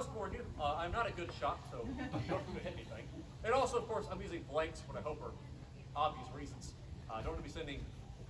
must warn you, I'm not a good shot, so don't hit anything. And also, of course, I'm using blanks, what I hope are obvious reasons. I don't want to be sending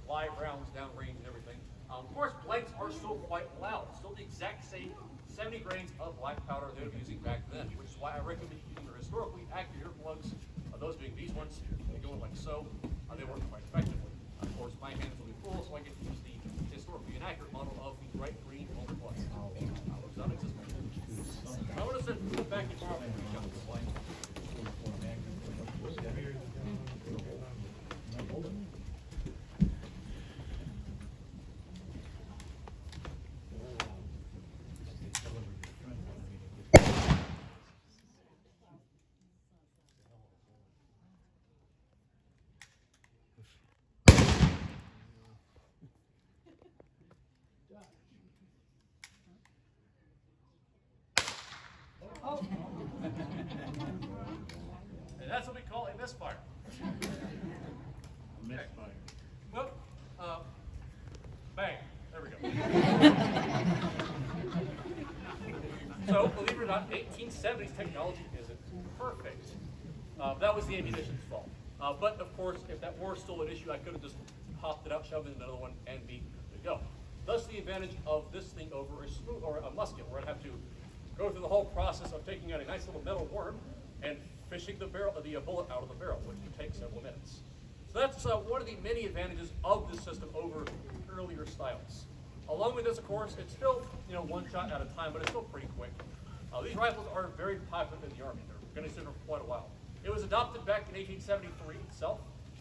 live rounds down range and everything. Of course, blanks are still quite loud. Still the exact same 70 grains of black powder they were using back then, which is why I recommend using the historically accurate earplugs, those being these ones. They go in like so. They work quite effectively. Of course, my hands will be full, so I get to use the historically inaccurate model of the bright green Ultra Plus. Which doesn't exist. I want to send it back in tomorrow. And that's what we call a misfire. Misfire. Well, bang. There we go. So, believe it or not, 1870s technology isn't perfect. That was the ammunition's fault. But of course, if that were still an issue, I could have just popped it out, shoved it in another one, and be good to go. Thus, the advantage of this thing over a musket, where I'd have to go through the whole process of taking out a nice little metal worm and fishing the bullet out of the barrel, which would take several minutes. So that's one of the many advantages of this system over earlier styles. Along with this, of course, it's still one shot at a time, but it's still pretty quick. These rifles are very popular in the Army. They're going to sit for quite a while. It was adopted back in 1873 itself,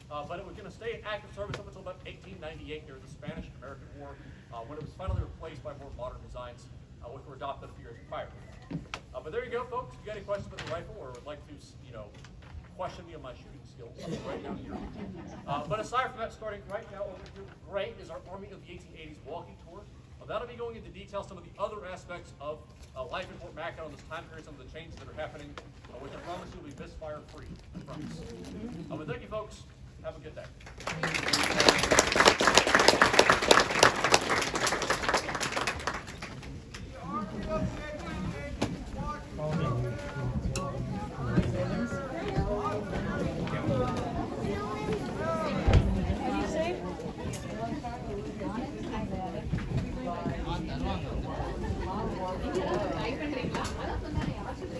but it was going to stay in active service up until about 1898 during the Spanish-American War, when it was finally replaced by more modern designs, which were adopted a few years prior. But there you go, folks. If you got any questions about the rifle or would like to, question me on my shooting skills, right down here. But aside from that, starting right now over here, great is our Army of the 1880s walking tour. That'll be going into detail some of the other aspects of life in Fort Mackinaw in this time period, some of the changes that are happening, which I promise you will be misfire free. I promise. But thank you, folks. Have a good day.